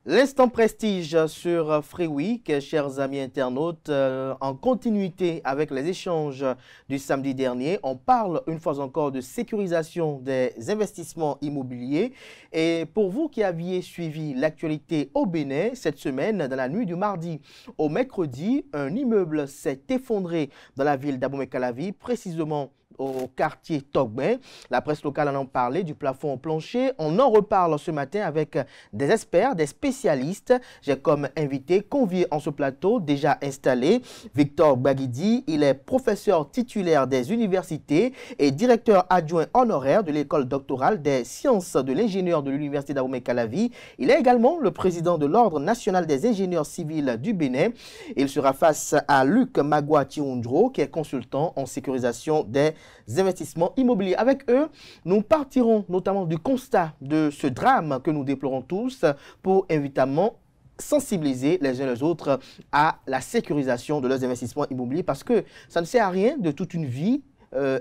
L'instant prestige sur Free Week, chers amis internautes, en continuité avec les échanges du samedi dernier, on parle une fois encore de sécurisation des investissements immobiliers. Et pour vous qui aviez suivi l'actualité au Bénin cette semaine, dans la nuit du mardi au mercredi, un immeuble s'est effondré dans la ville d'Abomey-Calavi, précisément au quartier Togben. La presse locale en a parlé du plafond au plancher. On en reparle ce matin avec des experts, des spécialistes. J'ai comme invité, convié en ce plateau, déjà installé, Victor Baguidi. Il est professeur titulaire des universités et directeur adjoint honoraire de l'école doctorale des sciences de l'ingénieur de l'université d'Abomey-Calavi. Il est également le président de l'Ordre national des ingénieurs civils du Bénin. Il sera face à Luc Magua Tiundro, qui est consultant en sécurisation des investissements immobiliers. Avec eux, nous partirons notamment du constat de ce drame que nous déplorons tous pour évidemment sensibiliser les uns les autres à la sécurisation de leurs investissements immobiliers, parce que ça ne sert à rien de toute une vie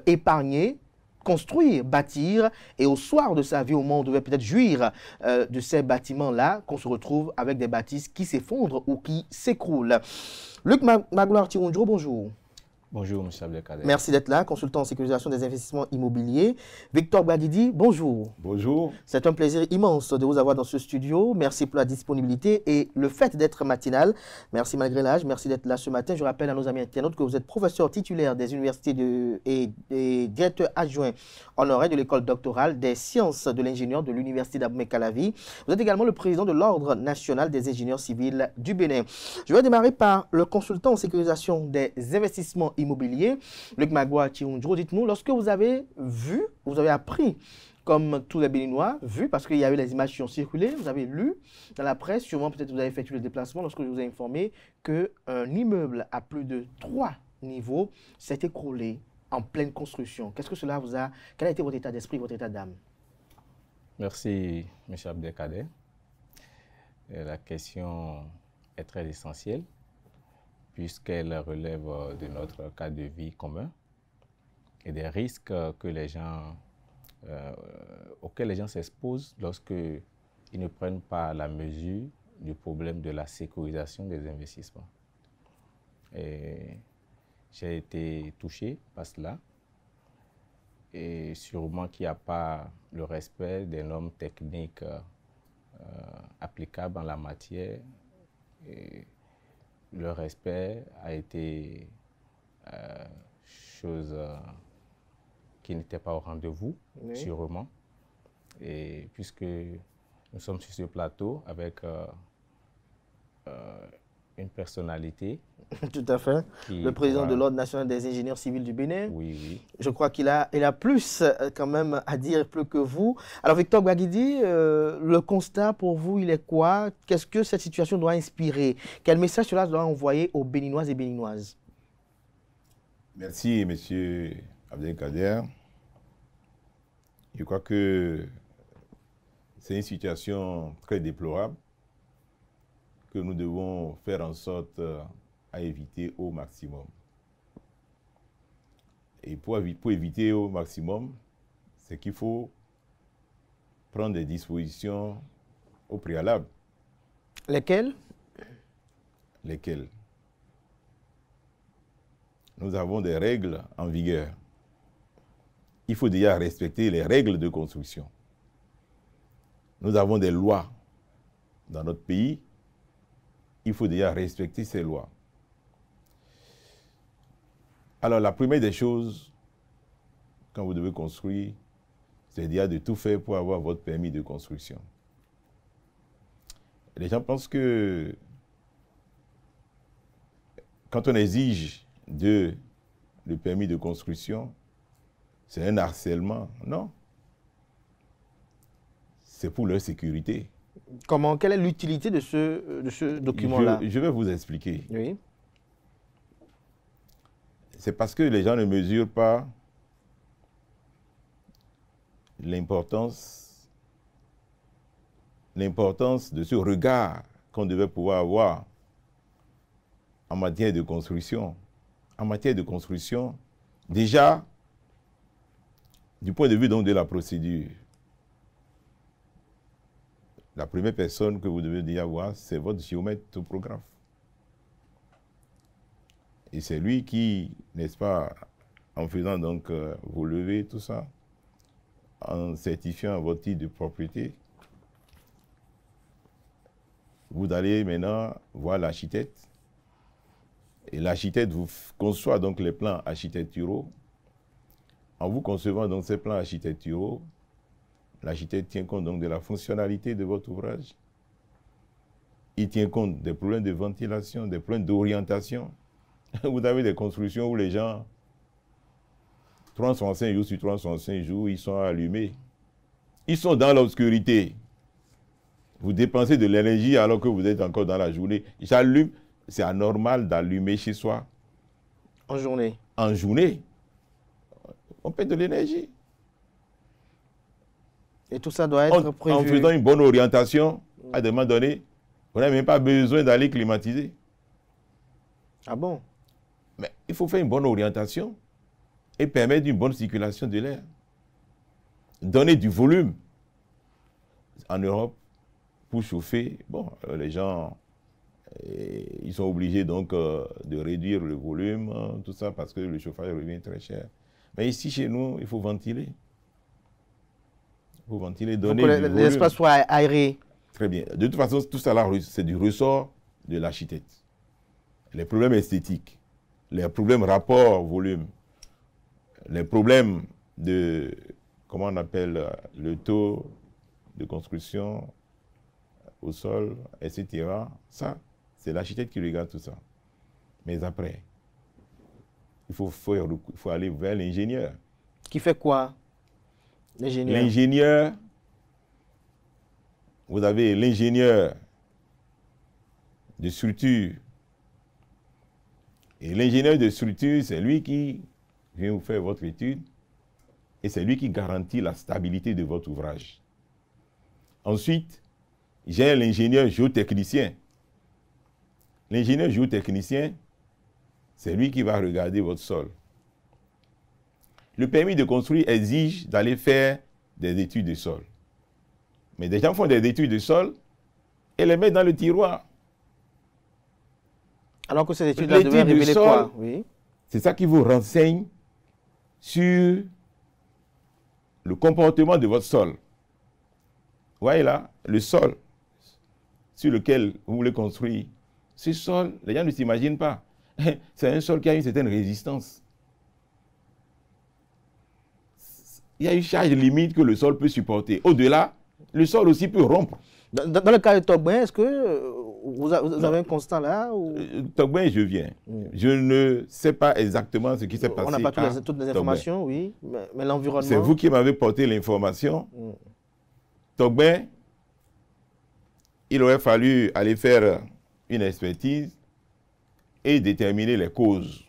épargner, construire, bâtir, et au soir de sa vie, au moment où on devait peut-être jouir de ces bâtiments-là, qu'on se retrouve avec des bâtisses qui s'effondrent ou qui s'écroulent. Luc Magloire Tirundro, bonjour. Bonjour, M. Abdelkader. Merci d'être là, consultant en sécurisation des investissements immobiliers. Victor Baguidi, bonjour. Bonjour. C'est un plaisir immense de vous avoir dans ce studio. Merci pour la disponibilité et le fait d'être matinal. Merci malgré l'âge, merci d'être là ce matin. Je rappelle à nos amis internautes que vous êtes professeur titulaire des universités et directeur adjoint honoraire de l'école doctorale des sciences de l'ingénieur de l'université d'Abomey-Calavi. Vous êtes également le président de l'Ordre national des ingénieurs civils du Bénin. Je vais démarrer par le consultant en sécurisation des investissements immobilier. Luc Magua Tiundro, dites-nous, lorsque vous avez vu, vous avez appris, comme tous les Béninois, vu, parce qu'il y a eu les images qui ont circulé, vous avez lu dans la presse, sûrement peut-être vous avez effectué le déplacement lorsque je vous ai informé qu'un immeuble à plus de 3 niveaux s'est écroulé en pleine construction. Qu'est-ce que cela vous a... Quel a été votre état d'esprit, votre état d'âme? Merci, M. Abdelkader. La question est très essentielle, puisqu'elle relève de notre cadre de vie commun et des risques que les gens, auxquels les gens s'exposent lorsqu'ils ne prennent pas la mesure du problème de la sécurisation des investissements. J'ai été touché par cela, et sûrement qu'il n'y a pas le respect des normes techniques applicables en la matière. Le respect a été chose qui n'était pas au rendez-vous, oui, sûrement. Et puisque nous sommes sur ce plateau avec une personnalité. Tout à fait. Le président de l'Ordre national des ingénieurs civils du Bénin. Oui, oui. Je crois qu'il a plus quand même à dire, plus que vous. Alors Victor Baguidi, le constat pour vous, il est quoi? Qu'est-ce que cette situation doit inspirer? Quel message cela doit envoyer aux Béninois et Béninoises? Merci, M. Abdelkader. Je crois que c'est une situation très déplorable que nous devons faire en sorte à éviter au maximum. Et pour éviter au maximum, c'est qu'il faut prendre des dispositions au préalable. Lesquelles? Lesquelles? Nous avons des règles en vigueur. Il faut déjà respecter les règles de construction. Nous avons des lois dans notre pays. Il faut déjà respecter ces lois. Alors, la première des choses, quand vous devez construire, c'est déjà de tout faire pour avoir votre permis de construction. Les gens pensent que quand on exige le permis de construction, c'est un harcèlement. Non. C'est pour leur sécurité. Comment? Quelle est l'utilité de ce document-là? Je vais vous expliquer. Oui. C'est parce que les gens ne mesurent pas l'importance de ce regard qu'on devait pouvoir avoir en matière de construction. En matière de construction, déjà, du point de vue donc de la procédure, la première personne que vous devez déjà voir, c'est votre géomètre topographe. Et c'est lui qui, n'est-ce pas, en faisant donc vos levées, tout ça, en certifiant votre titre de propriété, vous allez maintenant voir l'architecte. Et l'architecte vous conçoit donc les plans architecturaux. En vous concevant donc ces plans architecturaux, l'architecte tient compte donc de la fonctionnalité de votre ouvrage. Il tient compte des problèmes de ventilation, des problèmes d'orientation. Vous avez des constructions où les gens, 365 jours sur 365 jours, ils sont allumés. Ils sont dans l'obscurité. Vous dépensez de l'énergie alors que vous êtes encore dans la journée. J'allume, c'est anormal d'allumer chez soi. En journée. En journée. On paie de l'énergie. Et tout ça doit être prévu. En faisant une bonne orientation, à un moment donné, vous n'avez même pas besoin d'aller climatiser. Ah bon? Mais il faut faire une bonne orientation et permettre une bonne circulation de l'air. Donner du volume. En Europe, pour chauffer, bon, les gens, ils sont obligés donc de réduire le volume, tout ça, parce que le chauffage revient très cher. Mais ici, chez nous, il faut ventiler. Il faut ventiler, donner du volume. L'espace soit aéré. Très bien. De toute façon, tout ça là, c'est du ressort de l'architecte. Les problèmes esthétiques, les problèmes rapport-volume, les problèmes de, comment on appelle, le taux de construction au sol, etc. Ça, c'est l'architecte qui regarde tout ça. Mais après, il faut aller vers l'ingénieur. Qui fait quoi, l'ingénieur? L'ingénieur, vous avez l'ingénieur de structure. Et l'ingénieur de structure, c'est lui qui vient vous faire votre étude et c'est lui qui garantit la stabilité de votre ouvrage. Ensuite, j'ai l'ingénieur géotechnicien. L'ingénieur géotechnicien, c'est lui qui va regarder votre sol. Le permis de construire exige d'aller faire des études de sol. Mais des gens font des études de sol et les mettent dans le tiroir. Alors que ces études-là devaient révéler quoi? Oui. C'est ça qui vous renseigne sur le comportement de votre sol. Vous voyez là, le sol sur lequel vous voulez construire. Ce sol, les gens ne s'imaginent pas. C'est un sol qui a une certaine résistance. Il y a une charge limite que le sol peut supporter. Au-delà, le sol aussi peut rompre. Dans le cas de Togben, est-ce que vous avez un constat là ou... Togben, je viens. Je ne sais pas exactement ce qui s'est passé. On n'a pas toutes les informations, oui, mais l'environnement... C'est vous qui m'avez porté l'information. Togben, il aurait fallu aller faire une expertise et déterminer les causes.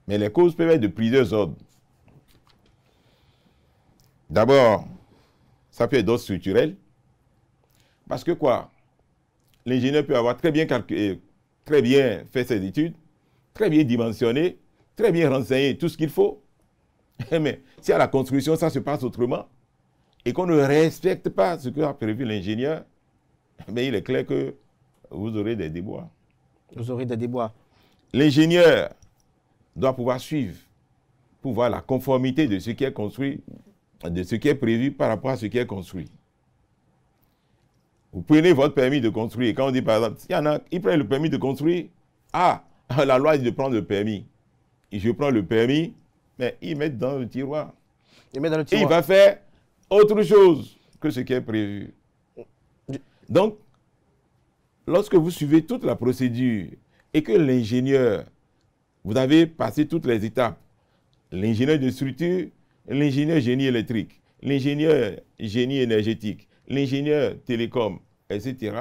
Mais les causes peuvent être de plusieurs ordres. D'abord, ça peut être d'ordre structurel. Parce que quoi? L'ingénieur peut avoir très bien calculé, très bien fait ses études, très bien dimensionné, très bien renseigné tout ce qu'il faut. Mais si à la construction, ça se passe autrement, et qu'on ne respecte pas ce qu'a prévu l'ingénieur, mais il est clair que vous aurez des déboires. Vous aurez des déboires. L'ingénieur doit pouvoir suivre pour voir la conformité de ce qui est construit, de ce qui est prévu par rapport à ce qui est construit. Vous prenez votre permis de construire. Et quand on dit par exemple, il y en a, ils prennent le permis de construire. Ah, la loi dit de prendre le permis. Et je prends le permis, mais ils mettent dans le tiroir. Ils mettent dans le Et tiroir. il va faire autre chose que ce qui est prévu. Donc, lorsque vous suivez toute la procédure et que l'ingénieur, vous avez passé toutes les étapes, l'ingénieur de structure, l'ingénieur génie électrique, l'ingénieur génie énergétique, l'ingénieur télécom, etc.,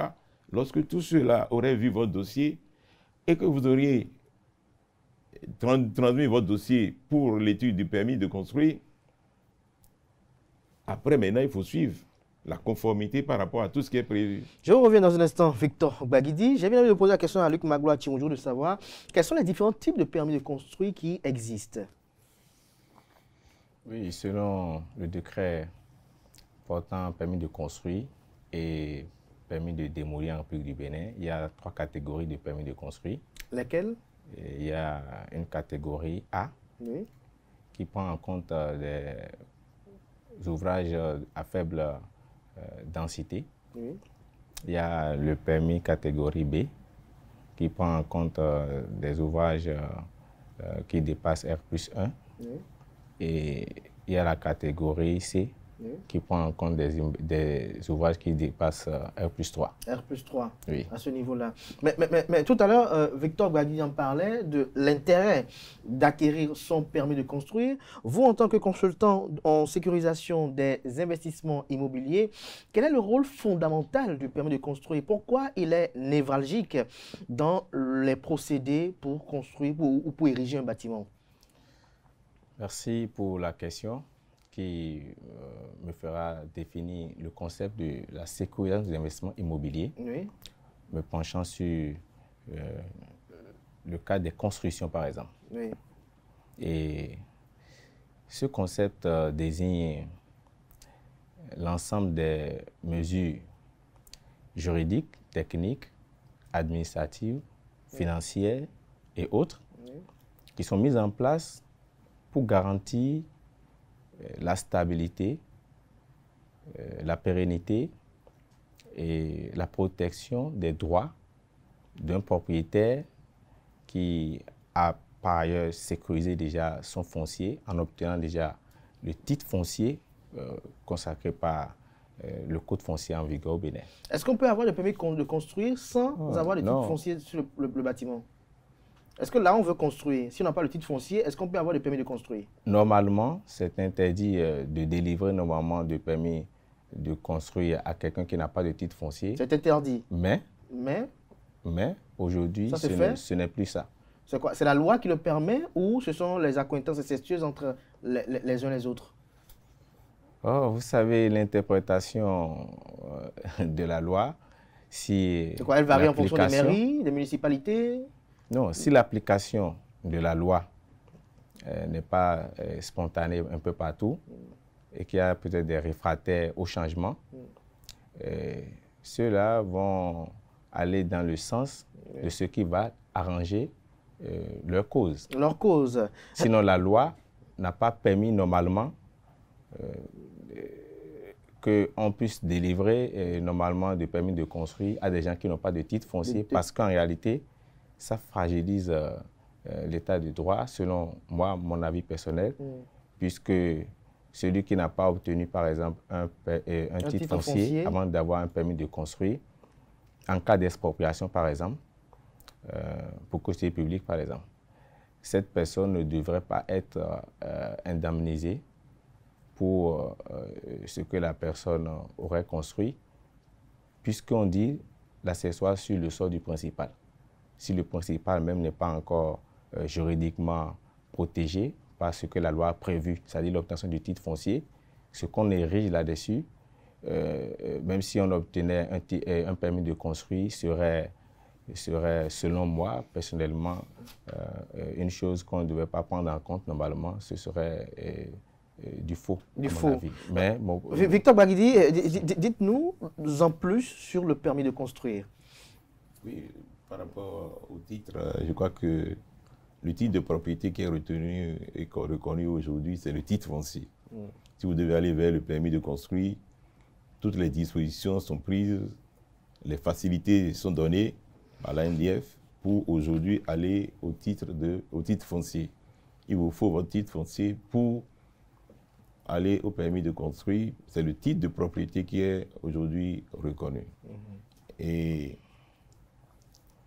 lorsque tout cela aurait vu votre dossier et que vous auriez transmis votre dossier pour l'étude du permis de construire, après maintenant, il faut suivre la conformité par rapport à tout ce qui est prévu. Je reviens dans un instant, Victor Baguidi. J'ai bien envie de poser la question à Luc Magloire Tironjo de savoir quels sont les différents types de permis de construire qui existent. Oui, selon le décret portant permis de construire, et permis de démolir en République du Bénin. Il y a 3 catégories de permis de construire. Lesquelles? Il y a une catégorie A, Oui. qui prend en compte des ouvrages à faible densité. Oui. Il y a le permis catégorie B, qui prend en compte des ouvrages qui dépassent R+1. Oui. Et il y a la catégorie C, qui prend en compte des ouvrages qui dépassent R+3. R+3, oui. À ce niveau-là. Mais tout à l'heure, Victor Gbagui en parlait de l'intérêt d'acquérir son permis de construire. Vous, en tant que consultant en sécurisation des investissements immobiliers, quel est le rôle fondamental du permis de construire? Pourquoi il est névralgique dans les procédés pour construire ou pour ériger un bâtiment? Merci pour la question qui me fera définir le concept de la sécurisation des investissements immobiliers, oui. Me penchant sur le cas des constructions, par exemple. Oui. Et ce concept désigne l'ensemble des mesures juridiques, techniques, administratives, financières et autres qui sont mises en place pour garantir la stabilité, la pérennité et la protection des droits d'un propriétaire qui a par ailleurs sécurisé déjà son foncier en obtenant déjà le titre foncier consacré par le code foncier en vigueur au Bénin. Est-ce qu'on peut avoir le permis de construire sans avoir le titre foncier sur le bâtiment? Est-ce que là, on veut construire? Si on n'a pas le titre foncier, est-ce qu'on peut avoir le permis de construire? Normalement, c'est interdit de délivrer normalement le permis de construire à quelqu'un qui n'a pas de titre foncier. C'est interdit. Mais aujourd'hui, ce n'est plus ça. C'est quoi? C'est la loi qui le permet ou ce sont les accointances incestueuses entre les uns et les autres? Oh, vous savez, l'interprétation de la loi, si... C'est quoi? Elle varie en fonction des mairies, des municipalités? Non, si l'application de la loi n'est pas spontanée un peu partout et qu'il y a peut-être des réfractaires au changement, ceux-là vont aller dans le sens de ce qui va arranger leur cause. Leur cause. Sinon, la loi n'a pas permis normalement qu'on puisse délivrer normalement des permis de construire à des gens qui n'ont pas de titre foncier parce qu'en réalité, ça fragilise l'état de droit, selon moi, mon avis personnel, puisque celui qui n'a pas obtenu, par exemple, un titre foncier avant d'avoir un permis de construire, en cas d'expropriation, par exemple, pour caution publique, par exemple, cette personne ne devrait pas être indemnisée pour ce que la personne aurait construit, puisqu'on dit l'accessoire sur le sol du principal. Si le principal même n'est pas encore juridiquement protégé par ce que la loi a prévu, c'est-à-dire l'obtention du titre foncier, ce qu'on érige là-dessus, même si on obtenait un permis de construire, serait, selon moi, personnellement, une chose qu'on ne devait pas prendre en compte normalement, ce serait du faux, à mon avis. Mais, Victor Gbagui, dites-nous en plus sur le permis de construire. Oui, par rapport au titre, je crois que le titre de propriété qui est retenu et reconnu aujourd'hui, c'est le titre foncier. Si vous devez aller vers le permis de construire, toutes les dispositions sont prises, les facilités sont données à l'ANDF pour aujourd'hui aller au titre foncier. Il vous faut votre titre foncier pour aller au permis de construire. C'est le titre de propriété qui est aujourd'hui reconnu. Et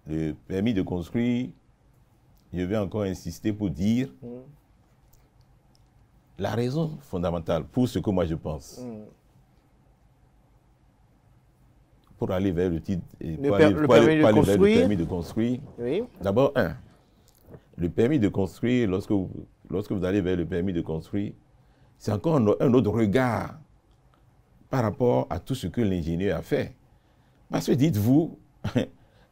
le permis de construire, je vais encore insister pour dire la raison fondamentale pour ce que moi je pense. Pour aller vers le titre, pour aller vers le permis de construire, d'abord, le permis de construire, lorsque vous allez vers le permis de construire, c'est encore un autre regard par rapport à tout ce que l'ingénieur a fait. Parce que dites-vous,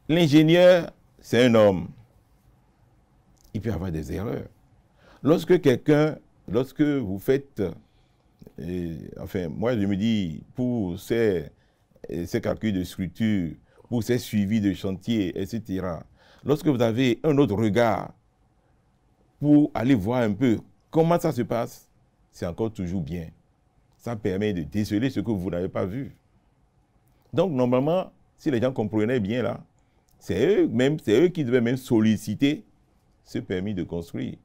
l'ingénieur, c'est un homme. Il peut avoir des erreurs. Lorsque vous faites, enfin, moi je me dis, pour ces ces calculs de structure, pour ces suivis de chantier, etc. Lorsque vous avez un autre regard pour aller voir un peu comment ça se passe, c'est encore toujours bien. Ça permet de déceler ce que vous n'avez pas vu. Donc, normalement, si les gens comprenaient bien là, c'est eux qui devaient même solliciter ce permis de construire.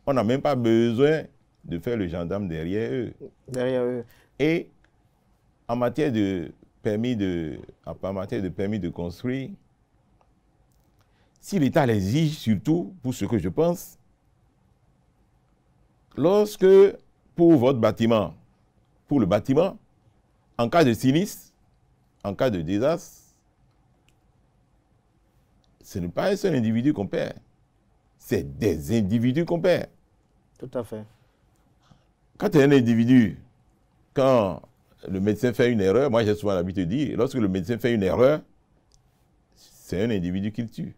On n'a même pas besoin de faire le gendarme derrière eux. Et en matière de permis de construire, si l'État l'exige surtout, pour ce que je pense, lorsque pour votre bâtiment, pour le bâtiment, en cas de sinistre, en cas de désastre, ce n'est pas un seul individu qu'on perd. C'est des individus qu'on perd. Tout à fait. Quand tu es un individu, quand le médecin fait une erreur, moi j'ai souvent l'habitude de dire, lorsque le médecin fait une erreur, c'est un individu qu'il tue.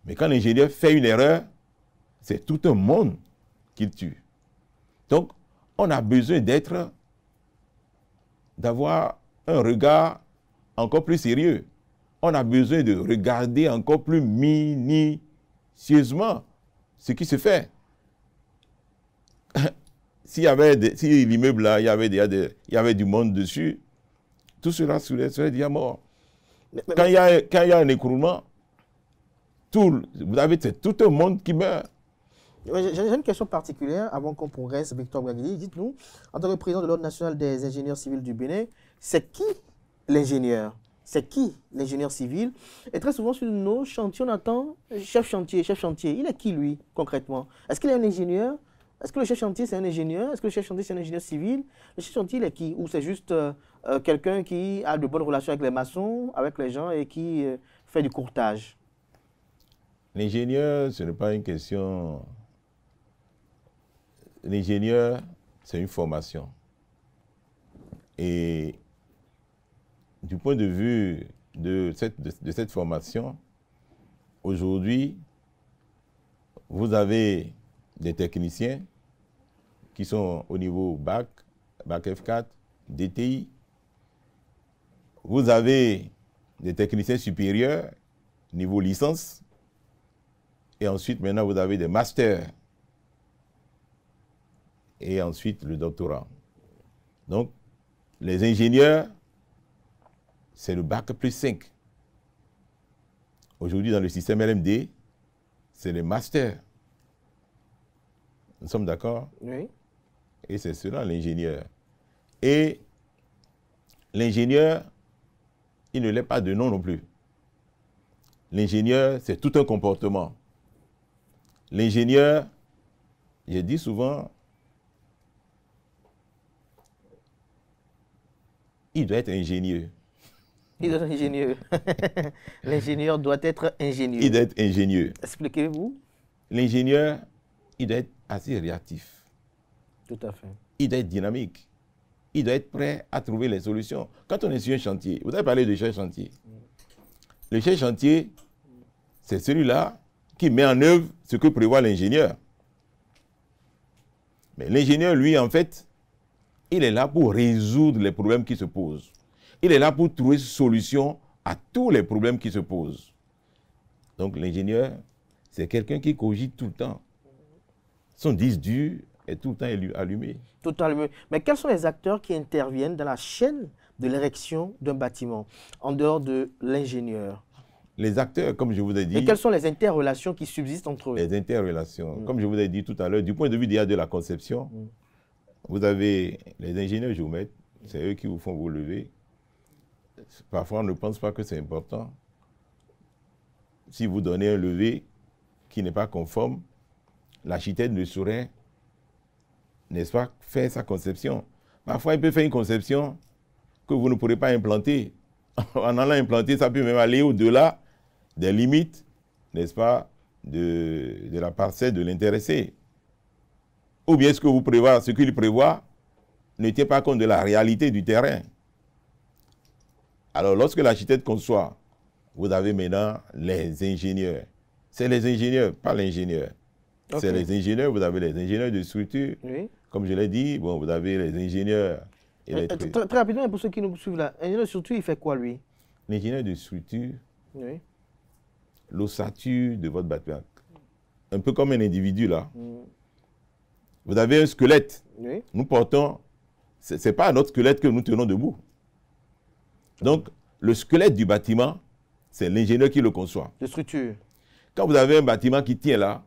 Mais quand l'ingénieur fait une erreur, c'est tout un monde qu'il tue. Donc, on a besoin d'avoir un regard encore plus sérieux. On a besoin de regarder encore plus minutieusement ce qui se fait. Si l'immeuble là, il y avait du monde dessus, tout cela serait déjà mort. Quand il y a un écroulement, c'est tout un monde qui meurt. J'ai une question particulière avant qu'on progresse, Victor Bougaguili. Dites-nous, en tant que président de l'Ordre national des ingénieurs civils du Bénin, c'est qui l'ingénieur? C'est qui l'ingénieur civil? Et très souvent sur nos chantiers, on attend chef chantier. Il est qui lui, concrètement? Est-ce qu'il est un ingénieur? Est-ce que le chef chantier, c'est un ingénieur? Est-ce que le chef chantier, c'est un ingénieur civil? Le chef chantier, il est qui? Ou c'est juste quelqu'un qui a de bonnes relations avec les maçons, avec les gens et qui fait du courtage? L'ingénieur, ce n'est pas une question... L'ingénieur, c'est une formation. Et du point de vue de cette formation, aujourd'hui, vous avez des techniciens qui sont au niveau bac F4, DTI. Vous avez des techniciens supérieurs, niveau licence. Et ensuite, maintenant, vous avez des masters. Et ensuite, le doctorat. Donc, les ingénieurs, c'est le bac plus 5. Aujourd'hui, dans le système LMD, c'est le master. Nous sommes d'accord? Oui. Et c'est cela, l'ingénieur. Et l'ingénieur, il ne l'est pas de nom non plus. L'ingénieur, c'est tout un comportement. L'ingénieur, je dis souvent, il doit être ingénieux. Il doit être ingénieux. L'ingénieur doit être ingénieux. Il doit être ingénieux. Expliquez-vous. L'ingénieur, il doit être assez réactif. Tout à fait. Il doit être dynamique. Il doit être prêt à trouver les solutions. Quand on est sur un chantier, vous avez parlé de chef chantier. Le chef chantier, c'est celui-là qui met en œuvre ce que prévoit l'ingénieur. Mais l'ingénieur, lui, en fait, il est là pour résoudre les problèmes qui se posent. Il est là pour trouver solution à tous les problèmes qui se posent. Donc l'ingénieur, c'est quelqu'un qui cogite tout le temps. Son disque dur est tout le temps allumé. Tout allumé. Mais quels sont les acteurs qui interviennent dans la chaîne de l'érection d'un bâtiment, en dehors de l'ingénieur? Les acteurs, comme je vous ai dit... Et quelles sont les interrelations qui subsistent entre eux? Les interrelations. Comme je vous ai dit tout à l'heure, du point de vue de la conception, vous avez les ingénieurs géomètres, c'est eux qui vous font vous lever. Parfois, on ne pense pas que c'est important. Si vous donnez un levé qui n'est pas conforme, l'architecte ne saurait, n'est-ce pas, faire sa conception. Parfois, il peut faire une conception que vous ne pourrez pas implanter. En allant implanter, ça peut même aller au-delà des limites, n'est-ce pas, de la parcelle de l'intéressé. Ou bien ce qu'il prévoit ne tient pas compte de la réalité du terrain. Alors, lorsque l'architecte conçoit, vous avez maintenant les ingénieurs. C'est les ingénieurs, pas l'ingénieur. Okay. C'est les ingénieurs, vous avez les ingénieurs de structure. Oui. Comme je l'ai dit, bon, vous avez les ingénieurs électrique. Très rapidement, pour ceux qui nous suivent là, l'ingénieur de structure, il fait quoi lui? L'ingénieur de structure, Oui. l'ossature de votre bâtiment, un peu comme un individu là. Vous avez un squelette. Oui. Nous portons, ce n'est pas notre squelette que nous tenons debout. Donc, le squelette du bâtiment, c'est l'ingénieur qui le conçoit. De structure. Quand vous avez un bâtiment qui tient là,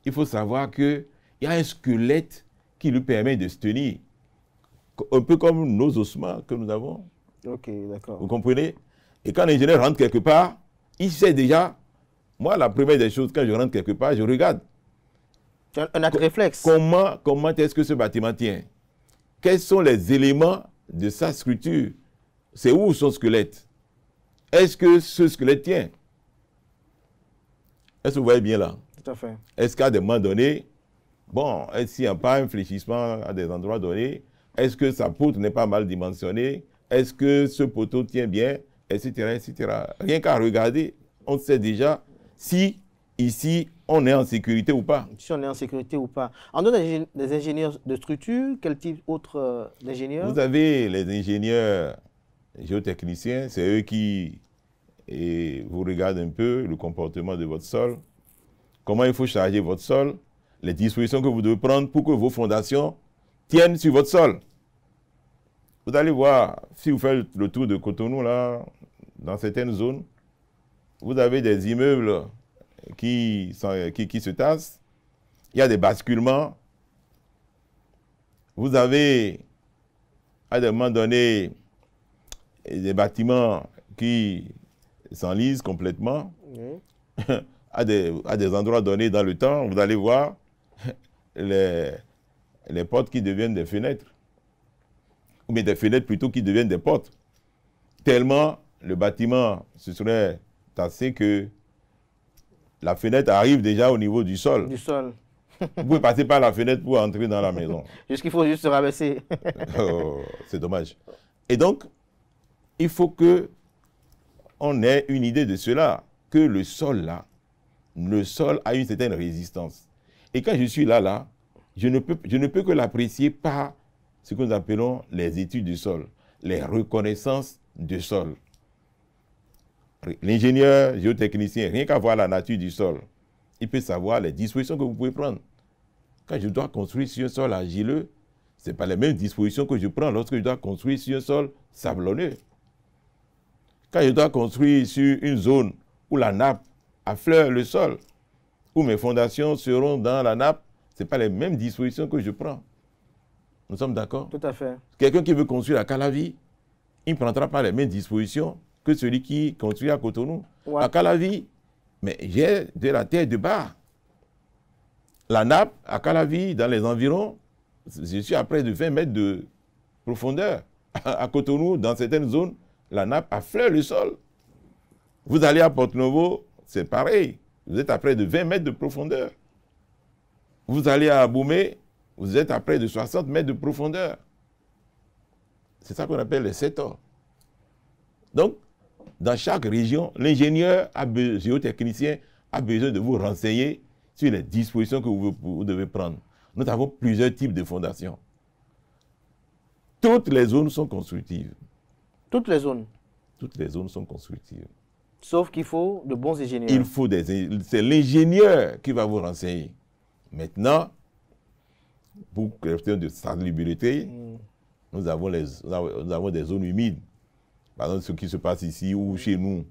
il faut savoir qu'il y a un squelette qui lui permet de se tenir. Un peu comme nos ossements que nous avons. Ok, d'accord. Vous comprenez? Et quand l'ingénieur rentre quelque part, il sait déjà. Moi, la première des choses, quand je rentre quelque part, je regarde. Un acte réflexe. Comment est-ce que ce bâtiment tient? Quels sont les éléments de sa structure? C'est où son squelette? Est-ce que ce squelette tient? Est-ce que vous voyez bien là? Tout à fait. Est-ce qu'à des moments donnés, bon, est-ce qu'il n'y a pas un fléchissement à des endroits donnés? Est-ce que sa poutre n'est pas mal dimensionnée? Est-ce que ce poteau tient bien? Etc., etc. Rien qu'à regarder, on sait déjà si ici on est en sécurité ou pas. Si on est en sécurité ou pas. En dehors des ingénieurs de structure, quel type autre d'ingénieurs? Vous avez les ingénieurs géotechniciens, c'est eux qui vous regardent un peu le comportement de votre sol, comment il faut charger votre sol, les dispositions que vous devez prendre pour que vos fondations tiennent sur votre sol. Vous allez voir, si vous faites le tour de Cotonou, là, dans certaines zones, vous avez des immeubles qui se tassent, il y a des basculements, vous avez, à des moments donnés, des bâtiments qui s'enlisent complètement. Oui. à des endroits donnés dans le temps, vous allez voir les portes qui deviennent des fenêtres. Ou bien des fenêtres plutôt qui deviennent des portes. Tellement le bâtiment se serait tassé que la fenêtre arrive déjà au niveau du sol. Du sol. Vous pouvez passer par la fenêtre pour entrer dans la maison. Qu'il faut juste se rabaisser. Oh, c'est dommage. Et donc, il faut qu'on ait une idée de cela, que le sol là, le sol a une certaine résistance. Et quand je suis là, je ne peux que l'apprécier par ce que nous appelons les études du sol, les reconnaissances du sol. L'ingénieur géotechnicien, rien qu'à voir la nature du sol, il peut savoir les dispositions que vous pouvez prendre. Quand je dois construire sur un sol argileux, ce n'est pas les mêmes dispositions que je prends lorsque je dois construire sur un sol sablonneux. Quand je dois construire sur une zone où la nappe affleure le sol, où mes fondations seront dans la nappe, ce n'est pas les mêmes dispositions que je prends. Nous sommes d'accord? Tout à fait. Quelqu'un qui veut construire à Calavi, il ne prendra pas les mêmes dispositions que celui qui construit à Cotonou. Ouais. À Calavi, mais j'ai de la terre de bas. La nappe, à Calavi, dans les environs, je suis à près de 20 mètres de profondeur. À Cotonou, dans certaines zones, la nappe affleure le sol. Vous allez à Porto-Novo, c'est pareil. Vous êtes à près de 20 mètres de profondeur. Vous allez à Aboumé, vous êtes à près de 60 mètres de profondeur. C'est ça qu'on appelle les secteurs. Donc, dans chaque région, l'ingénieur géotechnicien a besoin de vous renseigner sur les dispositions que vous devez prendre. Nous avons plusieurs types de fondations. Toutes les zones sont constructives. Toutes les zones? Toutes les zones sont constructives. Sauf qu'il faut de bons ingénieurs. Il faut c'est l'ingénieur qui va vous renseigner. Maintenant, pour question de salubrité, nous avons des zones humides. Par exemple, ce qui se passe ici ou chez nous,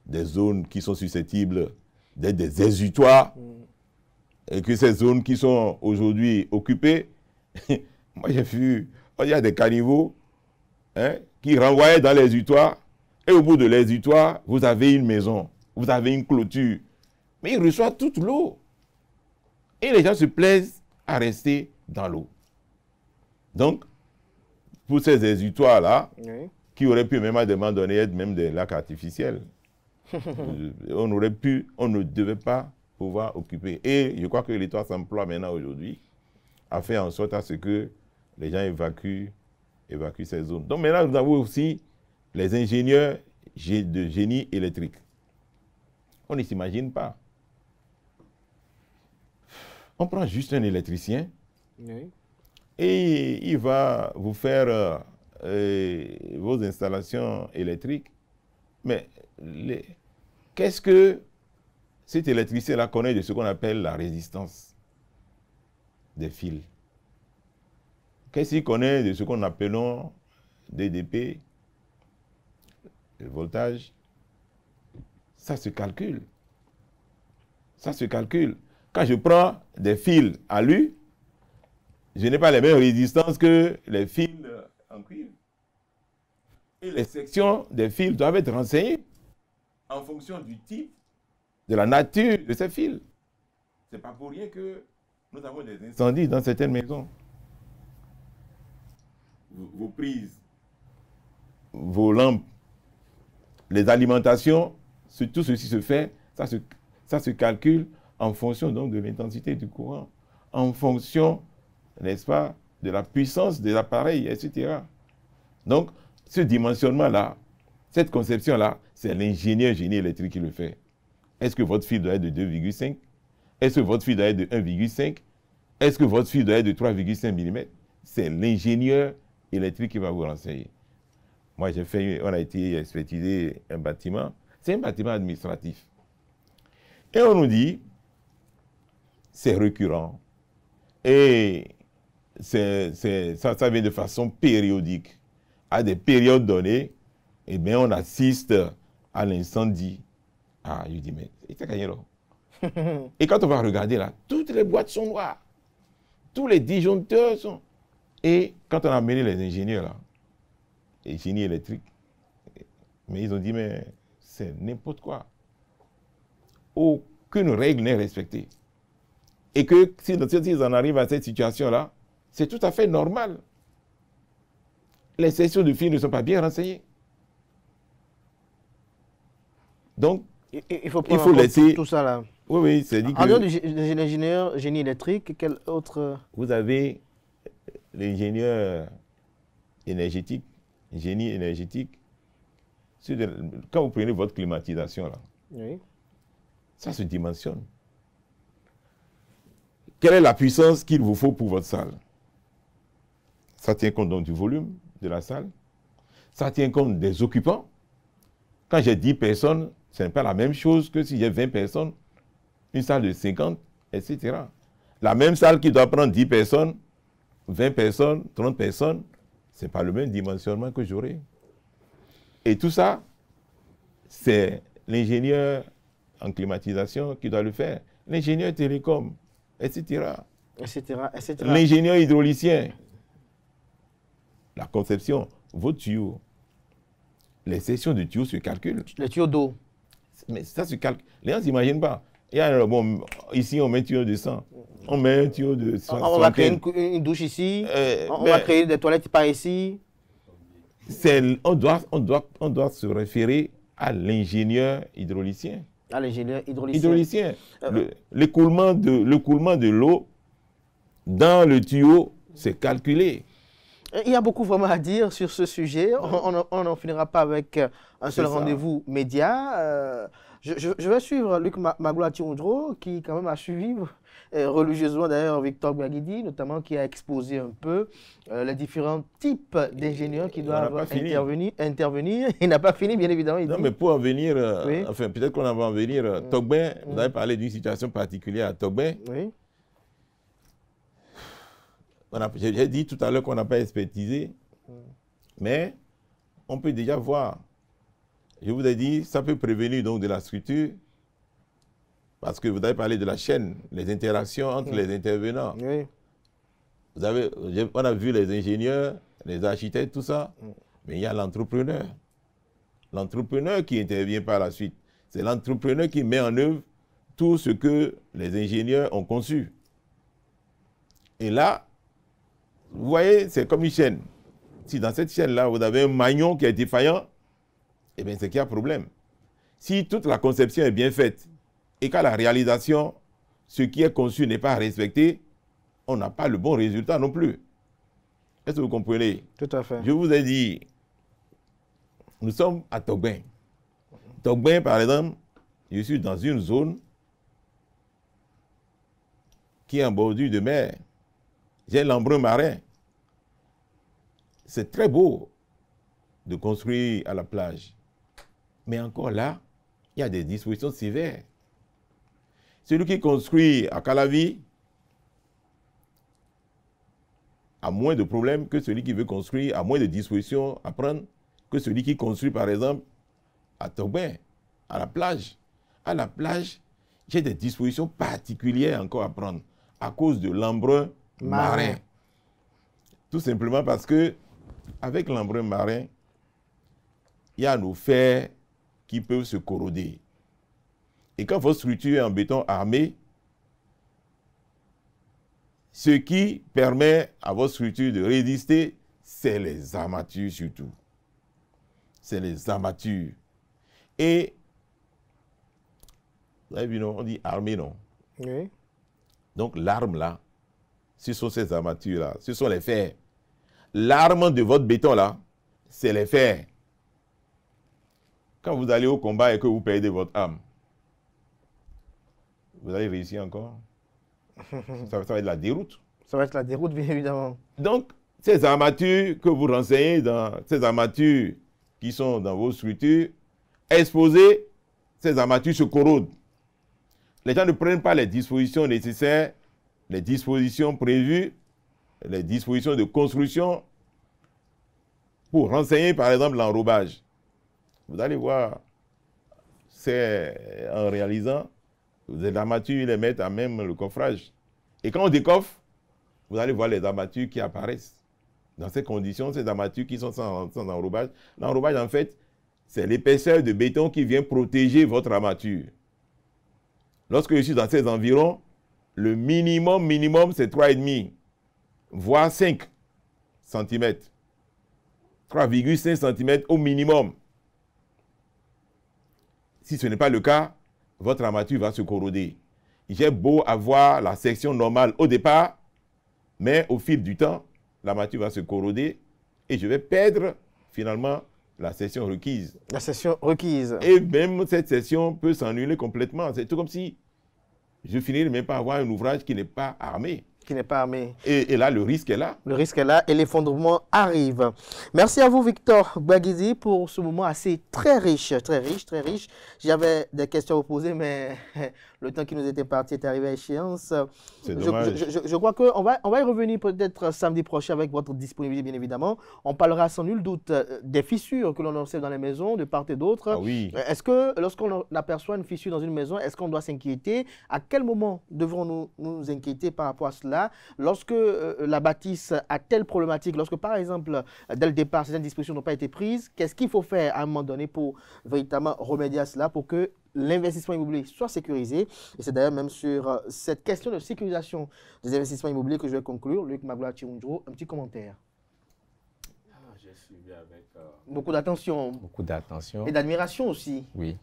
des zones qui sont susceptibles d'être des exutoires, et que ces zones qui sont aujourd'hui occupées, moi j'ai vu, il y a des caniveaux qui renvoyaient dans les exutoires, et au bout de l'exutoire, vous avez une maison, vous avez une clôture, mais ils reçoivent toute l'eau. Et les gens se plaisent à rester dans l'eau. Donc, pour ces exutoires-là, oui, qui auraient pu même à un moment donné être même des lacs artificiels, on ne devait pas pouvoir occuper. Et je crois que l'État s'emploie maintenant aujourd'hui à faire en sorte à ce que les gens évacuent ces zones. Donc maintenant, nous avons aussi les ingénieurs de génie électrique. On ne s'imagine pas. On prend juste un électricien, oui, et il va vous faire vos installations électriques. Mais qu'est-ce que cet électricien-là connaît de ce qu'on appelle la résistance des fils? Qu'est-ce qu'il connaît de ce qu'on appelle DDP, le voltage? Ça se calcule. Ça se calcule. Quand je prends des fils à lui, je n'ai pas les mêmes résistances que les fils en cuivre. Et les sections des fils doivent être renseignées en fonction du type, de la nature de ces fils. Ce n'est pas pour rien que nous avons des incendies dans certaines maisons. Vos prises, vos lampes, les alimentations, tout ceci se fait, ça se calcule en fonction donc de l'intensité du courant, en fonction, n'est-ce pas, de la puissance de l'appareil, etc. Donc, ce dimensionnement-là, cette conception-là, c'est l'ingénieur génie électrique qui le fait. Est-ce que votre fil doit être de 2,5? Est-ce que votre fil doit être de 1,5? Est-ce que votre fil doit être de 3,5 mm? C'est l'ingénieur électrique qui va vous renseigner. Moi, on a été expertiser un bâtiment. C'est un bâtiment administratif. Et on nous dit, c'est récurrent. Et ça vient de façon périodique. À des périodes données, eh bien, on assiste à l'incendie. Ah, je dis, mais c'est gagné là. Et quand on va regarder là, toutes les boîtes sont noires. Tous les disjoncteurs sont... Et quand on a amené les ingénieurs là, les génies électriques, mais ils ont dit, mais c'est n'importe quoi. Aucune règle n'est respectée. Et que s'ils en arrivent à cette situation-là, c'est tout à fait normal. Les sections de fils ne sont pas bien renseignées. Donc, il faut laisser tout ça là. Oui, c'est dit que... En dehors de l'ingénieur génie électrique, quel autre... Vous avez l'ingénieur énergétique, génie énergétique. Quand vous prenez votre climatisation là, oui, ça se dimensionne. Quelle est la puissance qu'il vous faut pour votre salle? Ça tient compte donc du volume de la salle. Ça tient compte des occupants. Quand j'ai 10 personnes, ce n'est pas la même chose que si j'ai 20 personnes, une salle de 50, etc. La même salle qui doit prendre 10 personnes, 20 personnes, 30 personnes, ce n'est pas le même dimensionnement que j'aurai. Et tout ça, c'est l'ingénieur en climatisation qui doit le faire. L'ingénieur télécom, etc. L'ingénieur hydraulicien. La conception, vos tuyaux. Les sections de tuyaux se calculent. Les tuyaux d'eau. Mais ça se calcule. Les gens s'imaginent pas. Il y a, bon, ici, on met un tuyau de 100. On met un tuyau de 100. On va créer une douche ici. On va créer des toilettes par ici. On doit se référer à l'ingénieur hydraulicien. À l'ingénieur hydraulicien. L'écoulement de l'eau dans le tuyau, c'est calculé. Il y a beaucoup vraiment à dire sur ce sujet. On n'en finira pas avec un seul rendez-vous média. Je vais suivre Luc Magloire-Tiondro, qui quand même a suivi religieusement d'ailleurs Victor Gbaguidi, notamment qui a exposé un peu les différents types d'ingénieurs qui doivent intervenir. Il n'a pas fini, bien évidemment. Non, mais pour en venir, oui, enfin peut-être qu'on va en venir. Togben, vous avez parlé d'une situation particulière à Togben. Oui. J'ai dit tout à l'heure qu'on n'a pas expertisé, mais on peut déjà voir. Je vous ai dit, ça peut prévenir donc de la structure, parce que vous avez parlé de la chaîne, les interactions entre les intervenants. Oui. On a vu les ingénieurs, les architectes, tout ça, mais il y a l'entrepreneur. L'entrepreneur qui intervient par la suite. C'est l'entrepreneur qui met en œuvre tout ce que les ingénieurs ont conçu. Et là, vous voyez, c'est comme une chaîne. Si dans cette chaîne-là, vous avez un maillon qui est défaillant, eh bien, c'est qu'il y a problème. Si toute la conception est bien faite et qu'à la réalisation, ce qui est conçu n'est pas respecté, on n'a pas le bon résultat non plus. Est-ce que vous comprenez? Tout à fait. Je vous ai dit, nous sommes à Togben. Togben, par exemple, je suis dans une zone qui est en bordure de mer. J'ai l'embrun marin. c'est très beau de construire à la plage. Mais encore là, il y a des dispositions sévères. Celui qui construit à Calavi a moins de problèmes que celui qui veut construire, a moins de dispositions à prendre que celui qui construit, par exemple, à Tobin, à la plage. À la plage, j'ai des dispositions particulières encore à prendre à cause de l'embrun marin. Tout simplement parce que, avec l'embrun marin, il y a nos fers qui peuvent se corroder. Et quand votre structure est en béton armé, ce qui permet à votre structure de résister, c'est les armatures surtout. C'est les armatures. Et, vous avez vu, non? On dit armé, non? Oui. Donc l'arme là, ce sont ces armatures-là, ce sont les fers. L'arme de votre béton là, c'est les fers. Quand vous allez au combat et que vous perdez votre âme, vous allez réussir encore. Ça va être la déroute. Ça va être la déroute, bien évidemment. Donc, ces armatures que vous renseignez, ces armatures qui sont dans vos structures, exposées, ces armatures se corrodent. Les gens ne prennent pas les dispositions nécessaires, les dispositions prévues, les dispositions de construction pour renseigner, par exemple, l'enrobage. Vous allez voir, c'est en réalisant, les armatures, ils les mettent à même le coffrage. Et quand on décoffre, vous allez voir les armatures qui apparaissent. Dans ces conditions, ces armatures qui sont sans enrobage. L'enrobage, en fait, c'est l'épaisseur de béton qui vient protéger votre armature. Lorsque je suis dans ces environs, le minimum, c'est 3,5, voire 5 cm. 3,5 cm au minimum. Si ce n'est pas le cas, votre armature va se corroder. J'ai beau avoir la section normale au départ, mais au fil du temps, l'armature va se corroder et je vais perdre finalement la section requise. La section requise. Et même cette section peut s'annuler complètement. C'est tout comme si je finirais même par avoir un ouvrage qui n'est pas armé. Qui n'est pas armé. Et là, le risque est là. Le risque est là et l'effondrement arrive. Merci à vous, Victor Gbaguizi, pour ce moment assez très riche, très riche, très riche. J'avais des questions à vous poser, mais le temps qui nous était parti est arrivé à échéance. C'est dommage. Je crois qu'on va y revenir peut-être samedi prochain avec votre disponibilité, bien évidemment. On parlera sans nul doute des fissures que l'on observe dans les maisons, de part et d'autre. Ah oui. Est-ce que lorsqu'on aperçoit une fissure dans une maison, est-ce qu'on doit s'inquiéter? À quel moment devrons-nous nous inquiéter par rapport à cela? Lorsque la bâtisse a telle problématique, lorsque par exemple, dès le départ, certaines dispositions n'ont pas été prises, qu'est-ce qu'il faut faire à un moment donné pour véritablement remédier à cela, pour que l'investissement immobilier soit sécurisé? Et c'est d'ailleurs même sur cette question de sécurisation des investissements immobiliers que je vais conclure. Luc Magloire Chirundjou, un petit commentaire. J'ai suivi avec beaucoup d'attention. beaucoup d'attention. Et d'admiration aussi. Oui.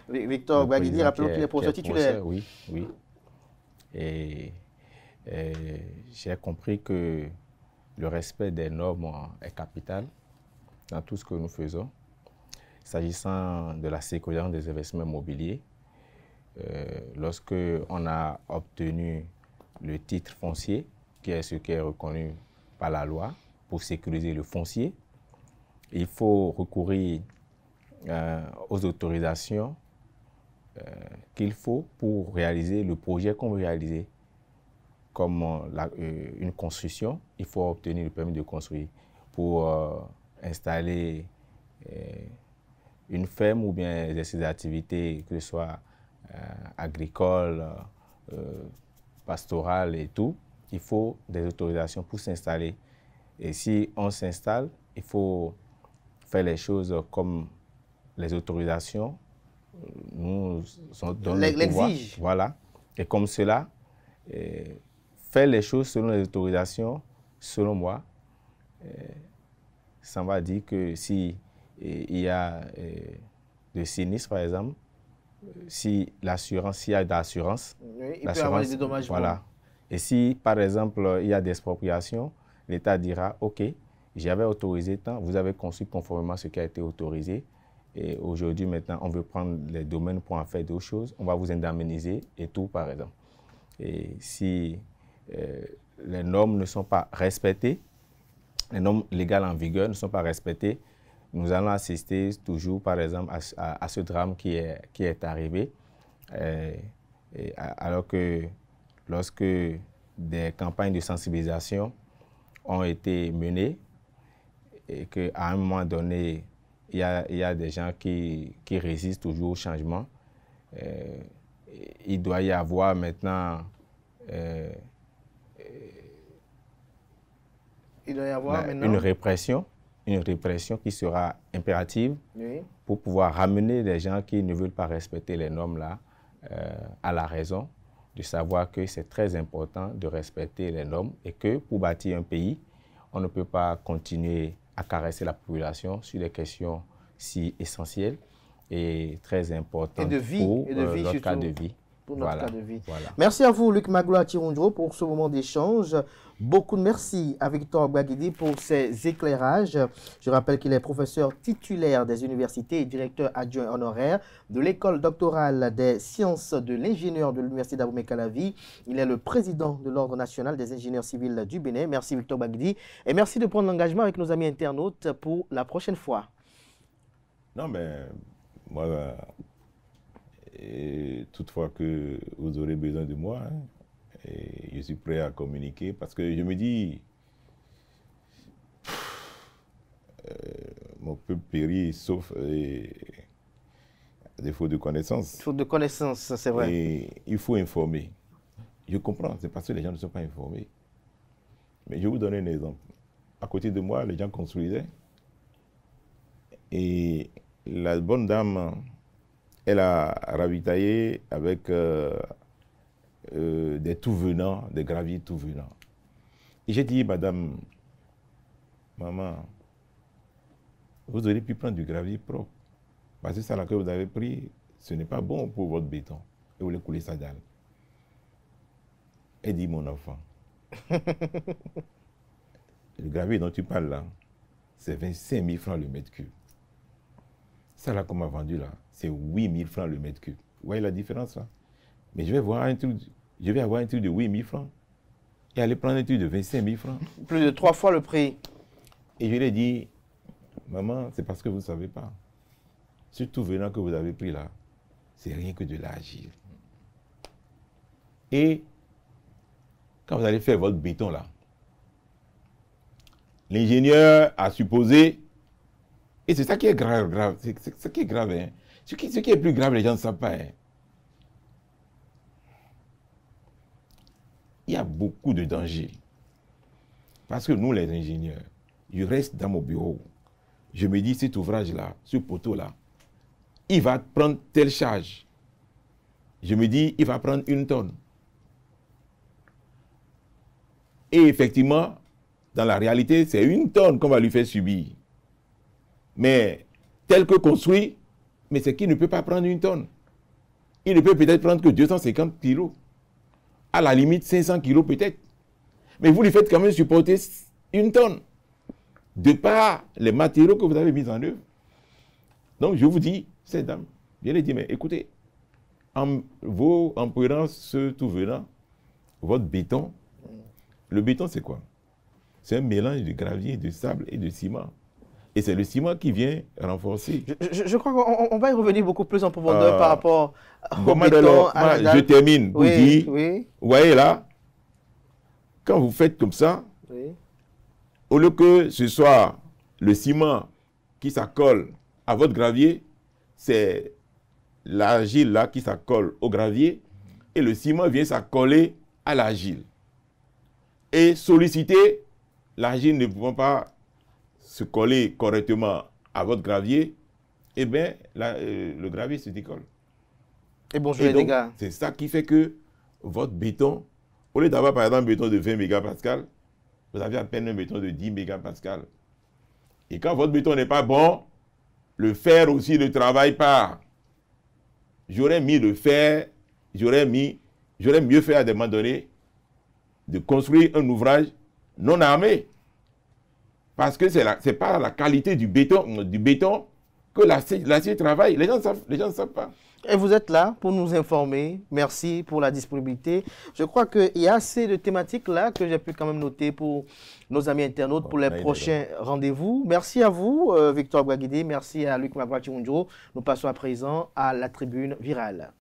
Victor Gbaguizi, rappelons qu'il est professeur titulaire. Oui, oui. Et j'ai compris que le respect des normes est capital dans tout ce que nous faisons. S'agissant de la sécurisation des investissements immobiliers, lorsque on a obtenu le titre foncier, qui est ce qui est reconnu par la loi pour sécuriser le foncier, il faut recourir aux autorisations qu'il faut pour réaliser le projet qu'on veut réaliser. Comme une construction, il faut obtenir le permis de construire. Pour installer une ferme ou bien exercer des activités, que ce soit agricoles, pastorales et tout, il faut des autorisations pour s'installer. Et si on s'installe, il faut faire les choses comme les autorisations nous donnent le pouvoir. Voilà. Et comme cela, faire les choses selon les autorisations, selon moi, ça va dire que si il y a de sinistre, par exemple, si l'assurance, s'il y a d'assurance, oui, il peut y avoir des dédommagements. Voilà. Et si, par exemple, il y a des expropriations, l'État dira, OK, j'avais autorisé tant, vous avez construit conformément à ce qui a été autorisé. Et aujourd'hui, maintenant, on veut prendre les domaines pour en faire d'autres choses. On va vous indemniser et tout, par exemple. Et si les normes ne sont pas respectées, les normes légales en vigueur ne sont pas respectées, nous allons assister toujours, par exemple, à ce drame qui est arrivé. Alors que lorsque des campagnes de sensibilisation ont été menées et qu'à un moment donné, il y a des gens qui résistent toujours au changement, il doit y avoir maintenant une répression qui sera impérative, oui, pour pouvoir ramener les gens qui ne veulent pas respecter les normes-là à la raison, de savoir que c'est très important de respecter les normes et que pour bâtir un pays, on ne peut pas continuer à caresser la population sur des questions si essentielles et très importantes pour notre cas de vie. Voilà. Merci à vous, Luc Magloire Tirondjo, pour ce moment d'échange. Beaucoup de merci à Victor Gbaguidi pour ses éclairages. Je rappelle qu'il est professeur titulaire des universités et directeur adjoint honoraire de l'école doctorale des sciences de l'ingénieur de l'université d'Abomey-Calavi. Il est le président de l'Ordre national des ingénieurs civils du Bénin. Merci Victor Gbaguidi et merci de prendre l'engagement avec nos amis internautes pour la prochaine fois. Non, mais moi... Et toutefois que vous aurez besoin de moi, hein, et je suis prêt à communiquer parce que je me dis, mon peuple périt sauf à défaut de connaissances. Faute de connaissances, c'est vrai. Et il faut informer. Je comprends, c'est parce que les gens ne sont pas informés. Mais je vais vous donner un exemple. À côté de moi, les gens construisaient et la bonne dame... Elle a ravitaillé avec des tout-venants, des graviers tout-venants. Et j'ai dit, madame, maman, vous auriez pu prendre du gravier propre. Parce que ça là que vous avez pris, ce n'est pas bon pour votre béton. Et vous voulez couler ça dalle. Elle dit, mon enfant, le gravier dont tu parles là, c'est 25 000 francs le mètre cube. Ça là qu'on m'a vendu là, c'est 8 000 francs le mètre cube. Vous voyez la différence là? Mais je vais avoir un truc de 8 000 francs et aller prendre un truc de 25 000 francs. Plus de 3 fois le prix. Et je lui ai dit, maman, c'est parce que vous ne savez pas. Ce tout venant que vous avez pris là, c'est rien que de l'argile. Et quand vous allez faire votre béton là, l'ingénieur a supposé, et c'est ça qui est grave, c'est ça qui est grave, hein. Ce qui est plus grave, les gens ne savent pas. Hein. Il y a beaucoup de dangers. Parce que nous, les ingénieurs, je reste dans mon bureau. Je me dis, cet ouvrage-là, ce poteau-là, il va prendre telle charge. Je me dis, il va prendre 1 tonne. Et effectivement, dans la réalité, c'est 1 tonne qu'on va lui faire subir. Mais tel que construit, mais c'est qu'il ne peut pas prendre 1 tonne. Il ne peut peut-être prendre que 250 kilos. À la limite, 500 kilos peut-être. Mais vous lui faites quand même supporter 1 tonne. De par les matériaux que vous avez mis en œuvre. Donc je vous dis, cette dame, je lui ai dit, mais écoutez, en prenant ce tout venant, votre béton, le béton c'est quoi? C'est un mélange de gravier, de sable et de ciment. Et c'est le ciment qui vient renforcer. Je crois qu'on va y revenir beaucoup plus en profondeur par rapport au béton. Je termine. Vous dites, vous voyez là, quand vous faites comme ça, au lieu que ce soit le ciment qui s'accole à votre gravier, c'est l'argile là qui s'accole au gravier et le ciment vient s'accoler à l'argile. Et solliciter, l'argile ne pouvant pas se coller correctement à votre gravier, eh bien, le gravier se décolle. Et bonjour les dégâts. C'est ça qui fait que votre béton, au lieu d'avoir par exemple un béton de 20 mégapascales, vous avez à peine un béton de 10 mégapascales. Et quand votre béton n'est pas bon, le fer aussi ne travaille pas. J'aurais mis le fer, j'aurais mieux fait à un moment donné de construire un ouvrage non armé. Parce que ce n'est pas la qualité du béton que l'acier travaille. Les gens ne savent pas. Et vous êtes là pour nous informer. Merci pour la disponibilité. Je crois qu'il y a assez de thématiques là que j'ai pu quand même noter pour nos amis internautes pour les prochains rendez-vous. Merci à vous, Victor Bouaguidi. Merci à Luc Magwati. Nous passons à présent à la tribune virale.